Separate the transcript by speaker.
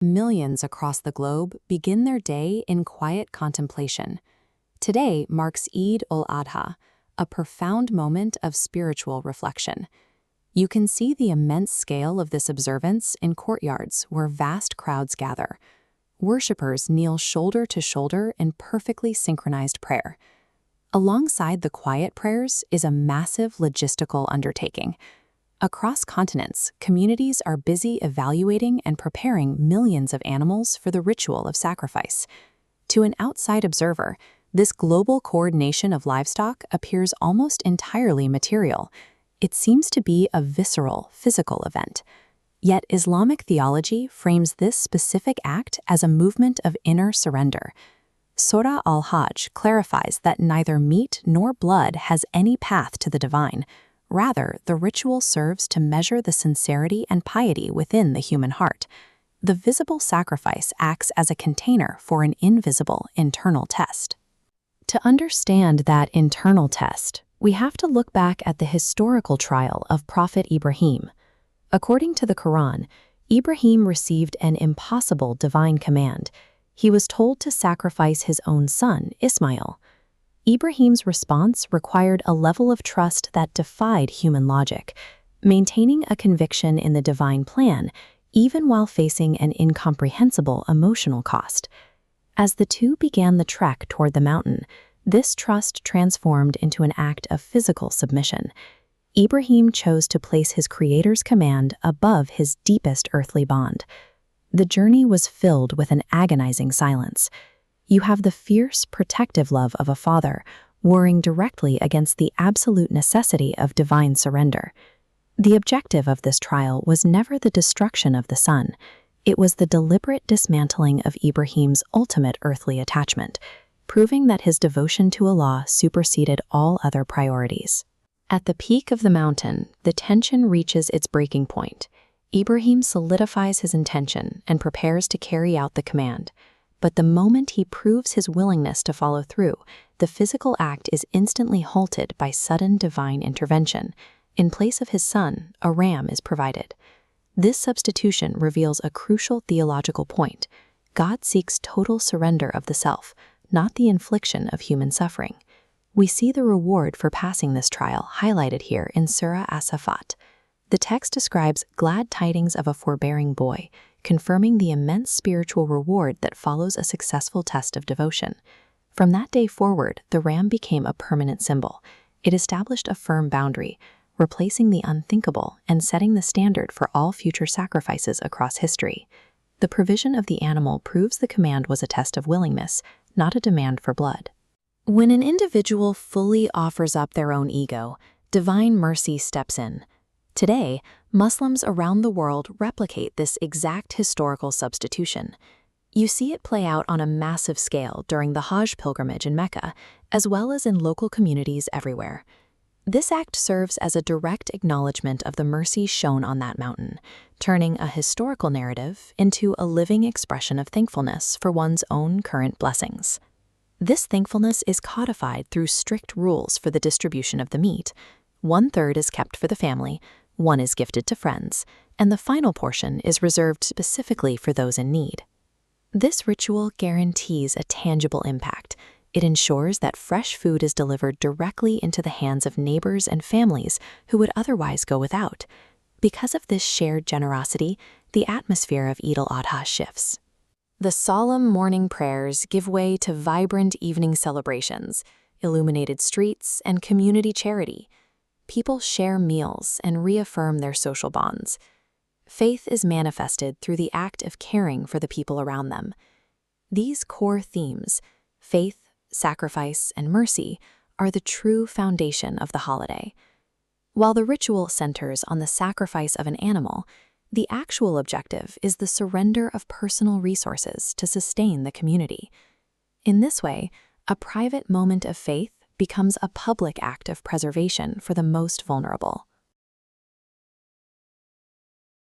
Speaker 1: Millions across the globe begin their day in quiet contemplation. Today marks Eid ul-Adha, a profound moment of spiritual reflection. You can see the immense scale of this observance in courtyards where vast crowds gather. Worshippers kneel shoulder to shoulder in perfectly synchronized prayer. Alongside the quiet prayers is a massive logistical undertaking. Across continents, communities are busy evaluating and preparing millions of animals for the ritual of sacrifice. To an outside observer, this global coordination of livestock appears almost entirely material. It seems to be a visceral, physical event. Yet Islamic theology frames this specific act as a movement of inner surrender. Surah Al-Hajj clarifies that neither meat nor blood has any path to the divine. Rather, the ritual serves to measure the sincerity and piety within the human heart. The visible sacrifice acts as a container for an invisible internal test. To understand that internal test, we have to look back at the historical trial of Prophet Ibrahim. According to the Quran, Ibrahim received an impossible divine command. He was told to sacrifice his own son, Ismail. Ibrahim's response required a level of trust that defied human logic, maintaining a conviction in the divine plan, even while facing an incomprehensible emotional cost. As the two began the trek toward the mountain, this trust transformed into an act of physical submission. Ibrahim chose to place his Creator's command above his deepest earthly bond. The journey was filled with an agonizing silence. You have the fierce, protective love of a father, warring directly against the absolute necessity of divine surrender. The objective of this trial was never the destruction of the son. It was the deliberate dismantling of Ibrahim's ultimate earthly attachment, proving that his devotion to Allah superseded all other priorities. At the peak of the mountain, the tension reaches its breaking point. Ibrahim solidifies his intention and prepares to carry out the command. But the moment he proves his willingness to follow through, the physical act is instantly halted by sudden divine intervention. In place of his son, a ram is provided. This substitution reveals a crucial theological point. God seeks total surrender of the self, not the infliction of human suffering. We see the reward for passing this trial highlighted here in Surah As-Safat. The text describes glad tidings of a forbearing boy, confirming the immense spiritual reward that follows a successful test of devotion. From that day forward, the ram became a permanent symbol. It established a firm boundary, replacing the unthinkable and setting the standard for all future sacrifices across history. The provision of the animal proves the command was a test of willingness, not a demand for blood. When an individual fully offers up their own ego, divine mercy steps in. Today, Muslims around the world replicate this exact historical substitution. You see it play out on a massive scale during the Hajj pilgrimage in Mecca, as well as in local communities everywhere. This act serves as a direct acknowledgement of the mercy shown on that mountain, turning a historical narrative into a living expression of thankfulness for one's own current blessings. This thankfulness is codified through strict rules for the distribution of the meat. 1/3 is kept for the family, 1 is gifted to friends, and the final portion is reserved specifically for those in need. This ritual guarantees a tangible impact. It ensures that fresh food is delivered directly into the hands of neighbors and families who would otherwise go without. Because of this shared generosity, the atmosphere of Eid ul-Adha shifts. The solemn morning prayers give way to vibrant evening celebrations, illuminated streets, and community charity. People share meals and reaffirm their social bonds. Faith is manifested through the act of caring for the people around them. These core themes, faith, sacrifice, and mercy, are the true foundation of the holiday. While the ritual centers on the sacrifice of an animal, the actual objective is the surrender of personal resources to sustain the community. In this way, a private moment of faith becomes a public act of preservation for the most vulnerable.